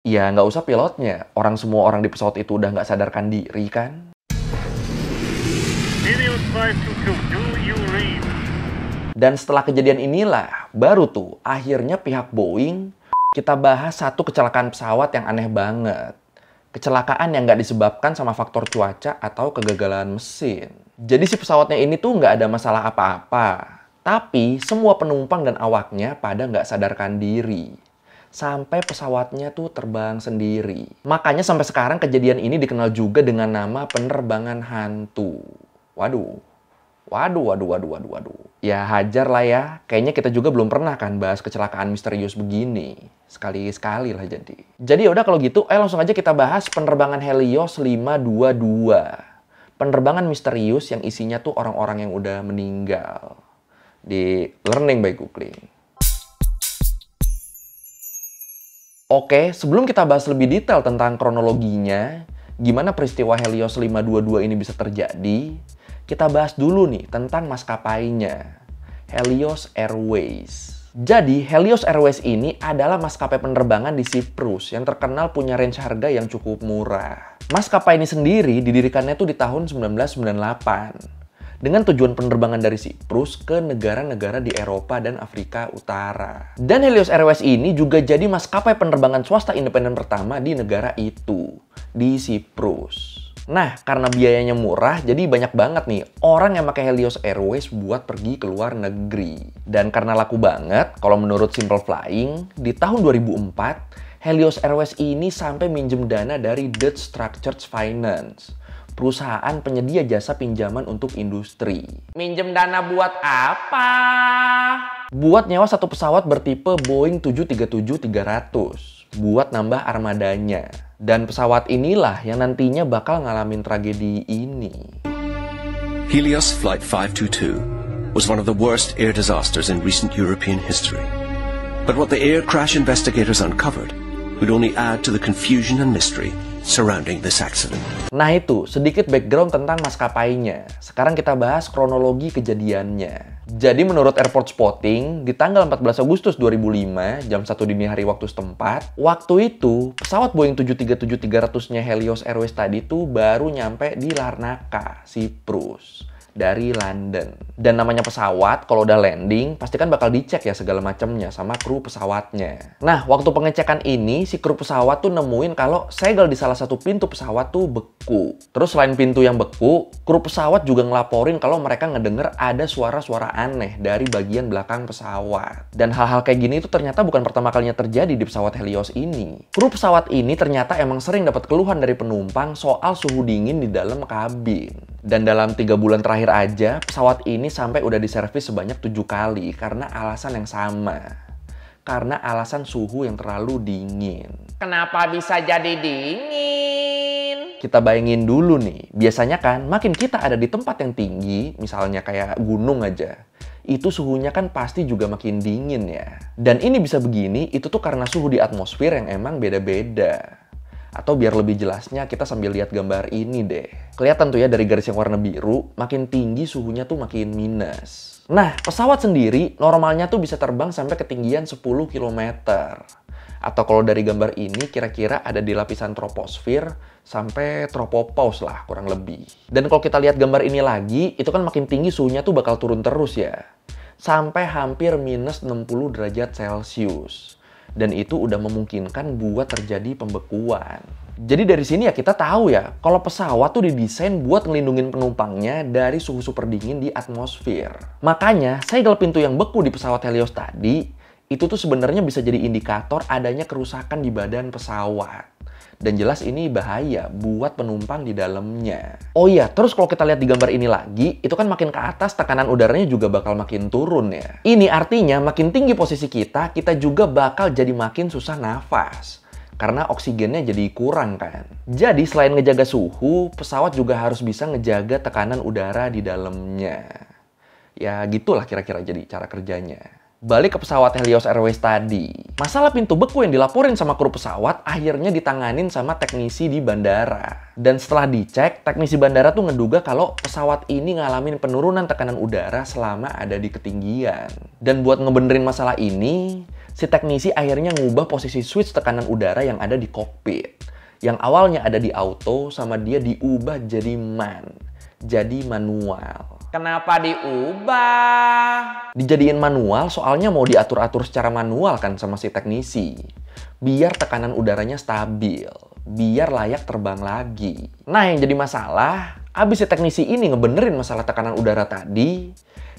Ya nggak usah pilotnya, semua orang di pesawat itu udah nggak sadarkan diri kan? Helios 522, do you read? Dan setelah kejadian inilah, baru tuh akhirnya pihak Boeing kita bahas satu kecelakaan pesawat yang aneh banget. Kecelakaan yang nggak disebabkan sama faktor cuaca atau kegagalan mesin. Jadi si pesawatnya ini tuh nggak ada masalah apa-apa. Tapi semua penumpang dan awaknya pada nggak sadarkan diri. Sampai pesawatnya tuh terbang sendiri. Makanya sampai sekarang kejadian ini dikenal juga dengan nama penerbangan hantu. Waduh. Waduh. Ya hajar lah ya. Kayaknya kita juga belum pernah kan bahas kecelakaan misterius begini. Sekali-sekali lah jadi. Jadi yaudah kalau gitu, langsung aja kita bahas penerbangan Helios 522. Penerbangan misterius yang isinya tuh orang-orang yang udah meninggal. Di Learning by Googling. Oke, sebelum kita bahas lebih detail tentang kronologinya, gimana peristiwa Helios 522 ini bisa terjadi, kita bahas dulu nih tentang maskapainya, Helios Airways. Jadi, Helios Airways ini adalah maskapai penerbangan di Siprus yang terkenal punya range harga yang cukup murah. Maskapai ini sendiri didirikannya tuh di tahun 1998. Dengan tujuan penerbangan dari Siprus ke negara-negara di Eropa dan Afrika Utara. Dan Helios Airways ini juga jadi maskapai penerbangan swasta independen pertama di negara itu, di Siprus. Nah, karena biayanya murah, jadi banyak banget nih orang yang pakai Helios Airways buat pergi ke luar negeri. Dan karena laku banget, kalau menurut Simple Flying, di tahun 2004, Helios Airways ini sampai minjem dana dari Dutch Structured Finance, perusahaan penyedia jasa pinjaman untuk industri. Minjem dana buat apa? Buat nyewa satu pesawat bertipe Boeing 737-300. Buat nambah armadanya. Dan pesawat inilah yang nantinya bakal ngalamin tragedi ini. Helios Flight 522 was one of the worst air disasters in recent European history. But what the air crash investigators uncovered would only add to the confusion and mystery surrounding this accident. Nah itu, sedikit background tentang maskapainya. Sekarang kita bahas kronologi kejadiannya. Jadi menurut Airport Spotting, di tanggal 14 Agustus 2005, jam 1 dini hari waktu setempat, waktu itu pesawat Boeing 737-300-nya Helios Airways tadi tuh baru nyampe di Larnaca, Siprus. Dari London. Dan namanya pesawat, kalau udah landing, pasti kan bakal dicek ya segala macamnya sama kru pesawatnya. Nah, waktu pengecekan ini, si kru pesawat tuh nemuin kalau segel di salah satu pintu pesawat tuh beku. Terus selain pintu yang beku, kru pesawat juga ngelaporin kalau mereka ngedenger ada suara-suara aneh dari bagian belakang pesawat. Dan hal-hal kayak gini tuh ternyata bukan pertama kalinya terjadi di pesawat Helios ini. Kru pesawat ini ternyata emang sering dapat keluhan dari penumpang soal suhu dingin di dalam kabin. Dan dalam 3 bulan terakhir aja, pesawat ini sampai udah diservis sebanyak 7 kali karena alasan yang sama. Karena alasan suhu yang terlalu dingin. Kenapa bisa jadi dingin? Kita bayangin dulu nih, biasanya kan makin kita ada di tempat yang tinggi, misalnya kayak gunung aja, itu suhunya kan pasti juga makin dingin ya. Dan ini bisa begini, itu tuh karena suhu di atmosfer yang emang beda-beda. Atau biar lebih jelasnya kita sambil lihat gambar ini deh. Kelihatan tuh ya dari garis yang warna biru, makin tinggi suhunya tuh makin minus. Nah, pesawat sendiri normalnya tuh bisa terbang sampai ketinggian 10 km. Atau kalau dari gambar ini kira-kira ada di lapisan troposfer sampai tropopause lah kurang lebih. Dan kalau kita lihat gambar ini lagi, itu kan makin tinggi suhunya tuh bakal turun terus ya. Sampai hampir minus 60 derajat Celcius. Dan itu udah memungkinkan buat terjadi pembekuan. Jadi dari sini ya kita tahu ya, kalau pesawat tuh didesain buat ngelindungin penumpangnya dari suhu super dingin di atmosfer. Makanya, segel pintu yang beku di pesawat Helios tadi, itu tuh sebenarnya bisa jadi indikator adanya kerusakan di badan pesawat. Dan jelas ini bahaya buat penumpang di dalamnya. Oh iya, terus kalau kita lihat di gambar ini lagi, itu kan makin ke atas tekanan udaranya juga bakal makin turun ya. Ini artinya makin tinggi posisi kita juga bakal jadi makin susah nafas. Karena oksigennya jadi kurang kan. Jadi selain ngejaga suhu, pesawat juga harus bisa ngejaga tekanan udara di dalamnya. Ya gitulah kira-kira jadi cara kerjanya. Balik ke pesawat Helios Airways tadi. Masalah pintu beku yang dilaporin sama kru pesawat akhirnya ditanganin sama teknisi di bandara. Dan setelah dicek, teknisi bandara tuh ngeduga kalau pesawat ini ngalamin penurunan tekanan udara selama ada di ketinggian. Dan buat ngebenerin masalah ini, si teknisi akhirnya ngubah posisi switch tekanan udara yang ada di kokpit. Yang awalnya ada di auto sama dia diubah jadi manual. Kenapa diubah? Dijadiin manual soalnya mau diatur-atur secara manual kan sama si teknisi. Biar tekanan udaranya stabil, biar layak terbang lagi. Nah yang jadi masalah, abis si teknisi ini ngebenerin masalah tekanan udara tadi,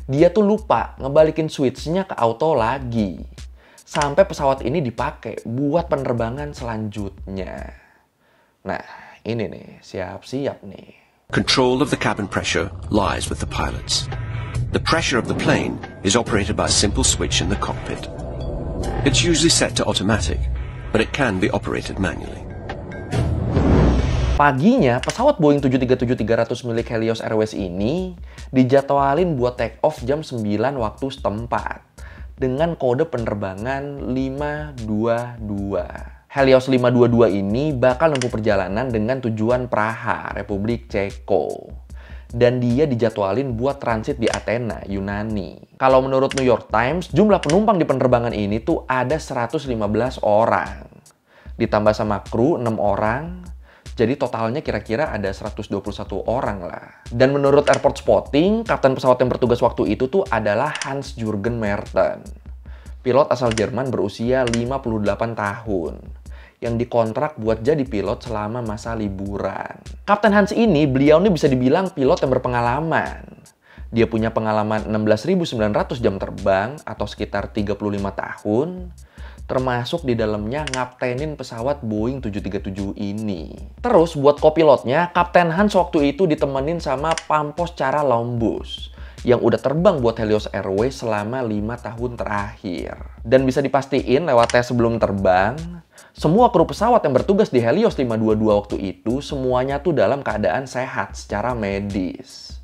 dia tuh lupa ngebalikin switch-nya ke auto lagi. Sampai pesawat ini dipakai buat penerbangan selanjutnya. Nah, ini nih, siap-siap nih. Control of the cabin pressure lies with the pilots. The pressure of the plane is operated by a simple switch in the cockpit. It's usually set to automatic, but it can be operated manually. Paginya, pesawat Boeing 737-300 milik Helios Airways ini dijadwalin buat take off jam 9 waktu setempat dengan kode penerbangan 522. Helios 522 ini bakal nempuh perjalanan dengan tujuan Praha, Republik Ceko. Dan dia dijadwalin buat transit di Athena, Yunani. Kalau menurut New York Times, jumlah penumpang di penerbangan ini tuh ada 115 orang. Ditambah sama kru 6 orang, jadi totalnya kira-kira ada 121 orang lah. Dan menurut Airport Spotting, kapten pesawat yang bertugas waktu itu tuh adalah Hans-Jürgen Merten. Pilot asal Jerman berusia 58 tahun. Yang dikontrak buat jadi pilot selama masa liburan. Kapten Hans ini, beliau nih bisa dibilang pilot yang berpengalaman. Dia punya pengalaman 16.900 jam terbang atau sekitar 35 tahun. Termasuk di dalamnya ngaptenin pesawat Boeing 737 ini. Terus buat kopilotnya, Kapten Hans waktu itu ditemenin sama Pampos Cara Lombus. Yang udah terbang buat Helios Airways selama 5 tahun terakhir. Dan bisa dipastiin lewat tes sebelum terbang, semua kru pesawat yang bertugas di Helios 522 waktu itu semuanya tuh dalam keadaan sehat secara medis.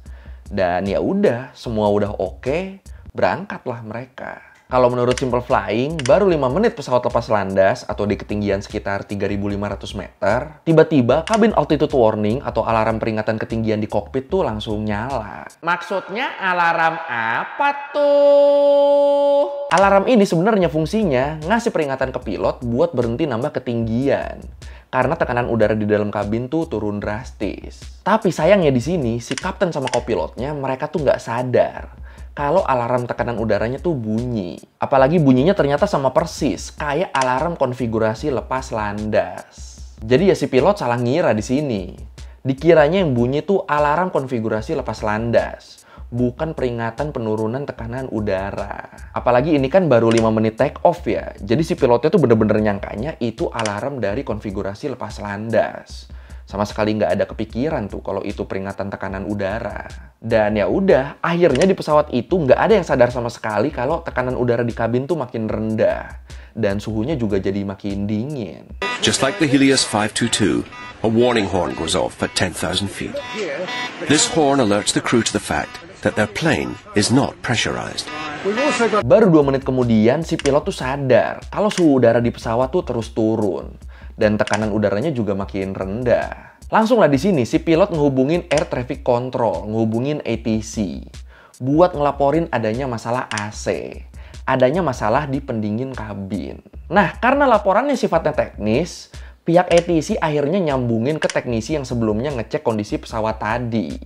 Dan ya udah, semua udah oke, berangkatlah mereka. Kalau menurut Simple Flying, baru 5 menit pesawat lepas landas atau di ketinggian sekitar 3.500 meter, tiba-tiba kabin altitude warning atau alarm peringatan ketinggian di kokpit tuh langsung nyala. Maksudnya alarm apa tuh? Alarm ini sebenarnya fungsinya ngasih peringatan ke pilot buat berhenti nambah ketinggian. Karena tekanan udara di dalam kabin tuh turun drastis. Tapi sayangnya di sini, si kapten sama kopilotnya mereka tuh nggak sadar kalau alarm tekanan udaranya tuh bunyi. Apalagi bunyinya ternyata sama persis kayak alarm konfigurasi lepas landas. Jadi ya si pilot salah ngira di sini. Dikiranya yang bunyi tuh alarm konfigurasi lepas landas, bukan peringatan penurunan tekanan udara. Apalagi ini kan baru 5 menit take off ya. Jadi si pilotnya tuh bener-bener nyangkanya itu alarm dari konfigurasi lepas landas. Sama sekali nggak ada kepikiran tuh kalau itu peringatan tekanan udara. Dan ya udah, akhirnya di pesawat itu nggak ada yang sadar sama sekali kalau tekanan udara di kabin tuh makin rendah. Dan suhunya juga jadi makin dingin. Just like the Helios 522, a warning horn goes off at 10,000 feet. This horn alerts the crew to the fact that their plane is not pressurized. Baru 2 menit kemudian, si pilot tuh sadar kalau suhu udara di pesawat tuh terus turun. Dan tekanan udaranya juga makin rendah. Langsunglah di sini si pilot ngehubungin Air Traffic Control, ngehubungin ATC buat ngelaporin adanya masalah AC, adanya masalah di pendingin kabin. Nah, karena laporannya sifatnya teknis, pihak ATC akhirnya nyambungin ke teknisi yang sebelumnya ngecek kondisi pesawat tadi.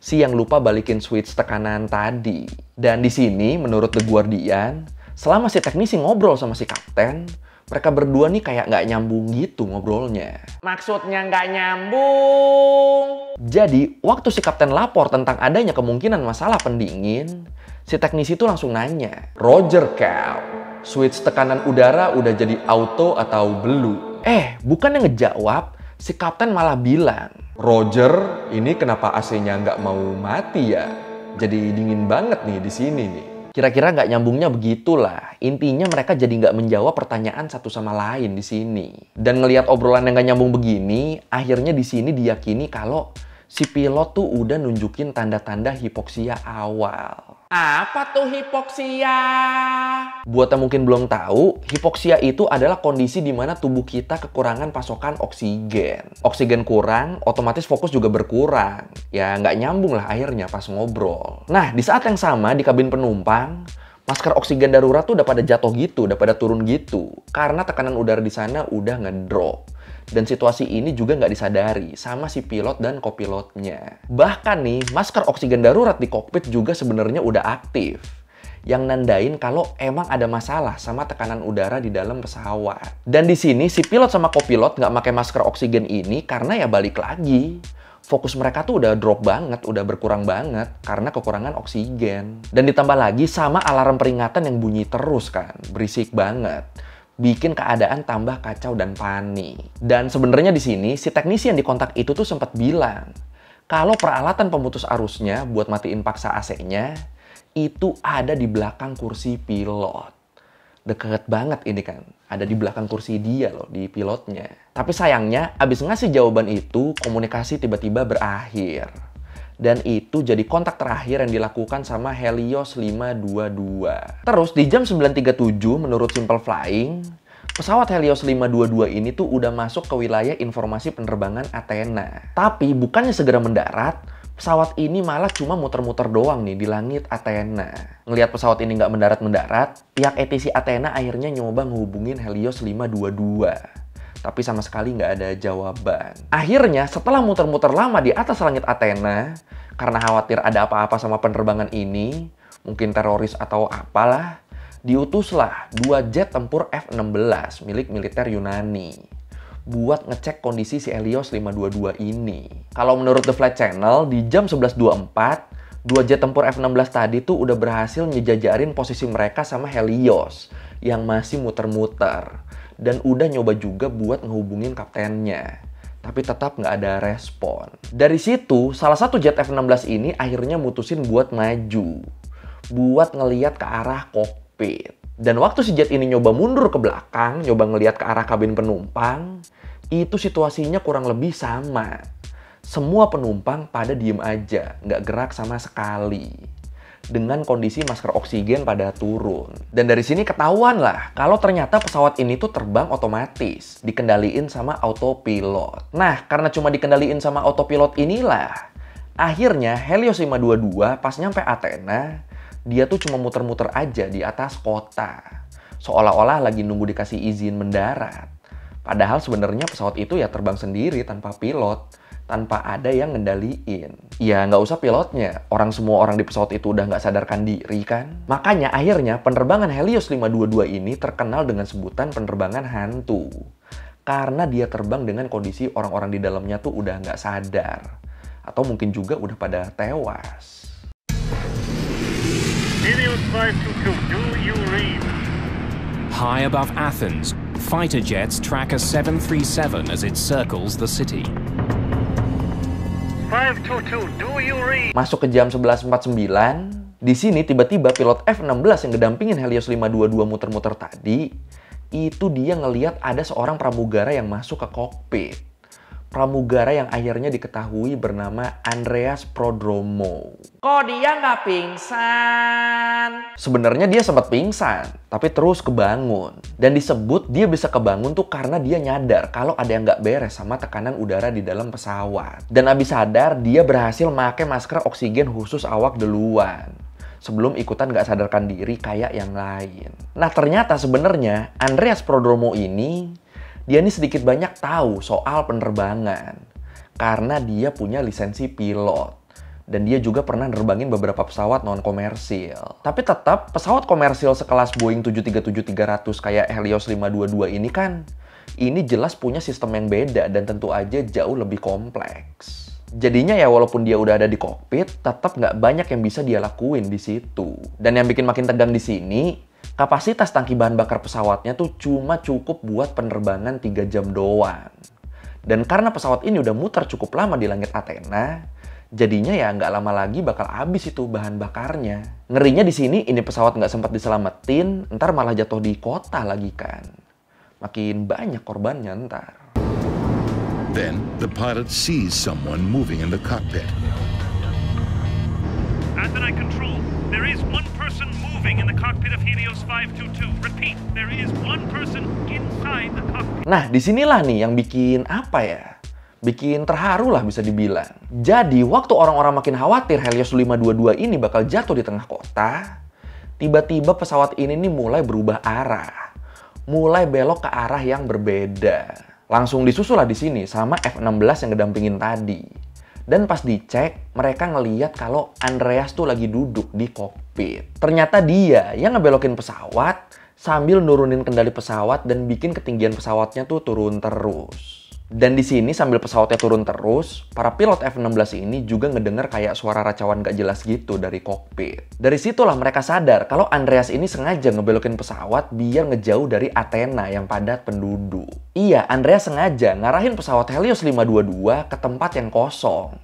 Si yang lupa balikin switch tekanan tadi. Dan di sini menurut The Guardian, selama si teknisi ngobrol sama si kapten, mereka berdua nih kayak nggak nyambung gitu ngobrolnya. Maksudnya nggak nyambung? Jadi, waktu si kapten lapor tentang adanya kemungkinan masalah pendingin, si teknisi tuh langsung nanya, "Roger, Cap, switch tekanan udara udah jadi auto atau belum?" Bukan yang ngejawab, si kapten malah bilang, "Roger, ini kenapa AC-nya nggak mau mati ya? Jadi dingin banget nih di sini nih." Kira-kira nggak nyambungnya begitulah. Intinya mereka jadi nggak menjawab pertanyaan satu sama lain di sini. Dan ngelihat obrolan yang nggak nyambung begini, akhirnya di sini diyakini kalau si pilot tuh udah nunjukin tanda-tanda hipoksia awal. Apa tuh hipoksia? Buat yang mungkin belum tahu, hipoksia itu adalah kondisi di mana tubuh kita kekurangan pasokan oksigen. Oksigen kurang, otomatis fokus juga berkurang. Ya nggak nyambung lah akhirnya pas ngobrol. Nah, di saat yang sama di kabin penumpang, Masker oksigen darurat tuh udah pada jatuh gitu, udah pada turun gitu. Karena tekanan udara di sana udah ngedrop. Dan situasi ini juga nggak disadari sama si pilot dan kopilotnya. Bahkan nih, masker oksigen darurat di kokpit juga sebenarnya udah aktif. Yang nandain kalau emang ada masalah sama tekanan udara di dalam pesawat. Dan di sini si pilot sama kopilot nggak pakai masker oksigen ini karena ya balik lagi. Fokus mereka tuh udah drop banget, udah berkurang banget karena kekurangan oksigen. Dan ditambah lagi sama alarm peringatan yang bunyi terus kan, berisik banget. Bikin keadaan tambah kacau dan panik. Dan sebenarnya di sini si teknisi yang dikontak itu tuh sempat bilang kalau peralatan pemutus arusnya buat matiin paksa AC-nya itu ada di belakang kursi pilot. Deket banget ini kan, ada di belakang kursi dia loh, di pilotnya. Tapi sayangnya, abis ngasih jawaban itu, komunikasi tiba-tiba berakhir. Dan itu jadi kontak terakhir yang dilakukan sama Helios 522. Terus di jam 9.37 menurut Simple Flying, pesawat Helios 522 ini tuh udah masuk ke wilayah informasi penerbangan Athena. Tapi bukannya segera mendarat, pesawat ini malah cuma muter-muter doang nih di langit Athena. Ngelihat pesawat ini nggak mendarat-mendarat, pihak ATC Athena akhirnya nyoba ngehubungin Helios 522. Tapi sama sekali nggak ada jawaban. Akhirnya setelah muter-muter lama di atas langit Athena, karena khawatir ada apa-apa sama penerbangan ini, mungkin teroris atau apalah, diutuslah 2 jet tempur F-16 milik militer Yunani buat ngecek kondisi si Helios 522 ini. Kalau menurut The Flight Channel, di jam 11.24, 2 jet tempur F-16 tadi tuh udah berhasil ngejajarin posisi mereka sama Helios yang masih muter-muter. Dan udah nyoba juga buat ngehubungin kaptennya. Tapi tetap nggak ada respon. Dari situ, salah satu jet F-16 ini akhirnya mutusin buat maju. Buat ngeliat ke arah kokpit. Dan waktu si jet ini nyoba mundur ke belakang, nyoba ngeliat ke arah kabin penumpang, itu situasinya kurang lebih sama. Semua penumpang pada diem aja, nggak gerak sama sekali. Dengan kondisi masker oksigen pada turun. Dan dari sini ketahuan lah, kalau ternyata pesawat ini tuh terbang otomatis, dikendaliin sama autopilot. Nah, karena cuma dikendaliin sama autopilot inilah, akhirnya Helios 522 pas nyampe Athena, dia tuh cuma muter-muter aja di atas kota. Seolah-olah lagi nunggu dikasih izin mendarat. Padahal sebenarnya pesawat itu ya terbang sendiri tanpa pilot. Tanpa ada yang ngendaliin. Ya nggak usah pilotnya. Semua orang di pesawat itu udah nggak sadarkan diri kan. Makanya akhirnya penerbangan Helios 522 ini terkenal dengan sebutan penerbangan hantu. Karena dia terbang dengan kondisi orang-orang di dalamnya tuh udah nggak sadar. Atau mungkin juga udah pada tewas. Helios 522, do you read? High above Athens, fighter jets track a 737 as it circles the city. 522, do you read? Masuk ke jam 11.49, di sini tiba-tiba pilot F-16 yang ngedampingin Helios 522 muter-muter tadi, itu dia ngeliat ada seorang pramugara yang masuk ke kokpit. Pramugara yang akhirnya diketahui bernama Andreas Prodromou. Kok dia nggak pingsan? Sebenarnya dia sempat pingsan, tapi terus kebangun. Dan disebut dia bisa kebangun tuh karena dia nyadar kalau ada yang nggak beres sama tekanan udara di dalam pesawat. Dan abis sadar, dia berhasil pakai masker oksigen khusus awak duluan. Sebelum ikutan nggak sadarkan diri kayak yang lain. Nah ternyata sebenarnya Andreas Prodromou ini dia ini sedikit banyak tahu soal penerbangan. Karena dia punya lisensi pilot. Dan dia juga pernah nerbangin beberapa pesawat non-komersil. Tapi tetap pesawat komersil sekelas Boeing 737-300 kayak Helios 522 ini kan, ini jelas punya sistem yang beda dan tentu aja jauh lebih kompleks. Jadinya ya walaupun dia udah ada di kokpit, tetap nggak banyak yang bisa dia lakuin di situ. Dan yang bikin makin tegang di sini, kapasitas tangki bahan bakar pesawatnya tuh cuma cukup buat penerbangan 3 jam doang. Dan karena pesawat ini udah muter cukup lama di langit Athena, jadinya ya nggak lama lagi bakal habis itu bahan bakarnya. Ngerinya di sini ini pesawat nggak sempat diselamatin, ntar malah jatuh di kota lagi kan. Makin banyak korbannya ntar. Then the pilot sees someone moving in the cockpit. Athena Control, there is one person moving in the cockpit of Helios 522. Repeat, there is one person inside the cockpit. Nah, disinilah nih yang bikin apa ya? Bikin terharu lah bisa dibilang. Jadi, waktu orang-orang makin khawatir Helios 522 ini bakal jatuh di tengah kota, tiba-tiba pesawat ini nih mulai berubah arah. Mulai belok ke arah yang berbeda. Langsung disusul lah di sini sama F-16 yang ngedampingin tadi. Dan pas dicek, mereka ngeliat kalau Andreas tuh lagi duduk di kokpit. Ternyata dia yang ngebelokin pesawat sambil nurunin kendali pesawat dan bikin ketinggian pesawatnya tuh turun terus. Dan di sini sambil pesawatnya turun terus, para pilot F-16 ini juga ngedenger kayak suara racauan gak jelas gitu dari kokpit. Dari situlah mereka sadar kalau Andreas ini sengaja ngebelokin pesawat biar ngejauh dari Athena yang padat penduduk. Iya, Andreas sengaja ngarahin pesawat Helios 522 ke tempat yang kosong.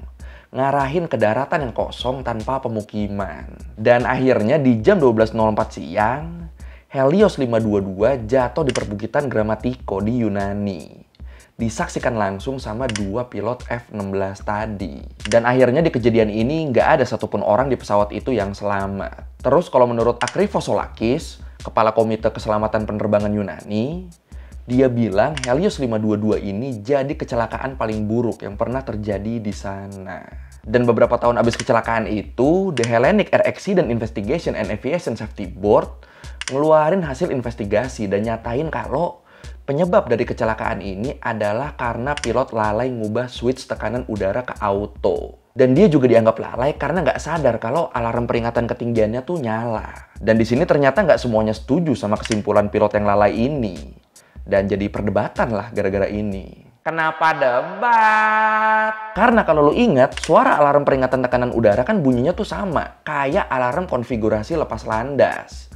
Ngarahin ke daratan yang kosong tanpa pemukiman. Dan akhirnya di jam 12.04 siang, Helios 522 jatuh di perbukitan Grammatiko di Yunani. Disaksikan langsung sama dua pilot F-16 tadi. Dan akhirnya di kejadian ini nggak ada satupun orang di pesawat itu yang selamat. Terus kalau menurut Akrifos Solakis, Kepala Komite Keselamatan Penerbangan Yunani, dia bilang Helios 522 ini jadi kecelakaan paling buruk yang pernah terjadi di sana. Dan beberapa tahun abis kecelakaan itu, The Hellenic Air Accident Investigation and Aviation Safety Board ngeluarin hasil investigasi dan nyatain kalau penyebab dari kecelakaan ini adalah karena pilot lalai ngubah switch tekanan udara ke auto. Dan dia juga dianggap lalai karena nggak sadar kalau alarm peringatan ketinggiannya tuh nyala. Dan di sini ternyata nggak semuanya setuju sama kesimpulan pilot yang lalai ini. Dan jadi perdebatan lah gara-gara ini. Kenapa debat? Karena kalau lo ingat, suara alarm peringatan tekanan udara kan bunyinya tuh sama. Kayak alarm konfigurasi lepas landas.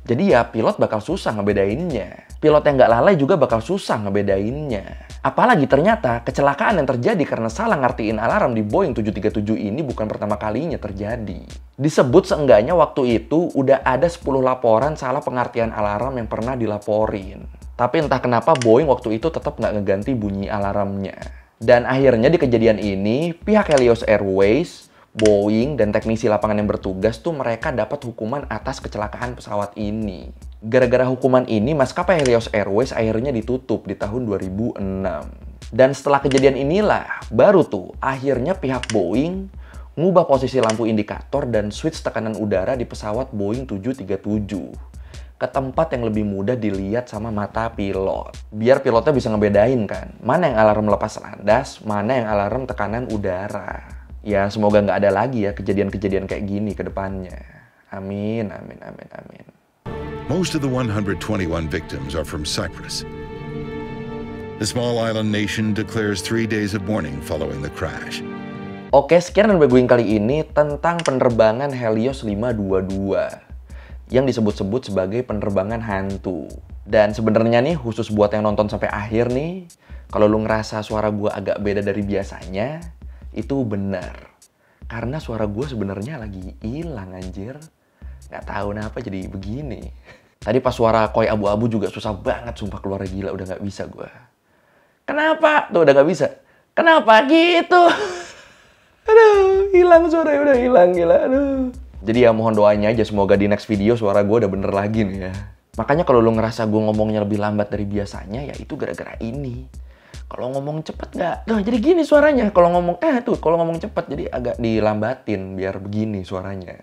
Jadi ya pilot bakal susah ngebedainnya. Pilot yang nggak lalai juga bakal susah ngebedainnya. Apalagi ternyata kecelakaan yang terjadi karena salah ngertiin alarm di Boeing 737 ini bukan pertama kalinya terjadi. Disebut seenggaknya waktu itu udah ada 10 laporan salah pengertian alarm yang pernah dilaporin. Tapi entah kenapa Boeing waktu itu tetap nggak ngeganti bunyi alarmnya. Dan akhirnya di kejadian ini, pihak Helios Airways, Boeing, dan teknisi lapangan yang bertugas tuh mereka dapat hukuman atas kecelakaan pesawat ini. Gara-gara hukuman ini, maskapai Helios Airways akhirnya ditutup di tahun 2006. Dan setelah kejadian inilah, baru tuh akhirnya pihak Boeing ngubah posisi lampu indikator dan switch tekanan udara di pesawat Boeing 737 ke tempat yang lebih mudah dilihat sama mata pilot. Biar pilotnya bisa ngebedain kan, mana yang alarm lepas landas, mana yang alarm tekanan udara. Ya semoga nggak ada lagi ya kejadian-kejadian kayak gini ke depannya. Amin, amin, amin, amin. Most of the 121 victims are from Cyprus. The small island nation declares 3 days of mourning following the crash. Oke, sekian Unbagging kali ini tentang penerbangan Helios 522 yang disebut-sebut sebagai penerbangan hantu. Dan sebenarnya nih khusus buat yang nonton sampai akhir nih, kalau lu ngerasa suara gua agak beda dari biasanya, itu benar. Karena suara gue sebenarnya lagi hilang anjir. Nggak tahu kenapa jadi begini. Tadi pas suara koi abu-abu juga susah banget sumpah keluar gila. Udah nggak bisa gue. Kenapa? Tuh udah nggak bisa. Kenapa gitu? Aduh, hilang suaranya udah hilang gila. Aduh. Jadi ya mohon doanya aja semoga di next video suara gue udah bener lagi nih ya. Makanya kalau lu ngerasa gue ngomongnya lebih lambat dari biasanya ya itu gara-gara ini. Kalau ngomong cepet nggak, nah jadi gini suaranya. Kalau ngomong kalau ngomong cepet jadi agak dilambatin biar begini suaranya.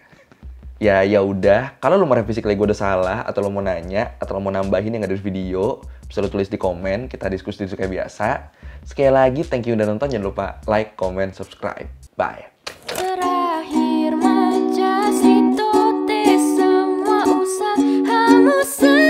Ya udah, kalau lu mau revisi gue udah salah atau lu mau nanya atau lu mau nambahin yang ada di video, bisa lu tulis di komen, kita diskusi kayak biasa. Sekali lagi thank you udah nonton, jangan lupa like, comment, subscribe. Bye. Terakhir majas itu semua usah halusan.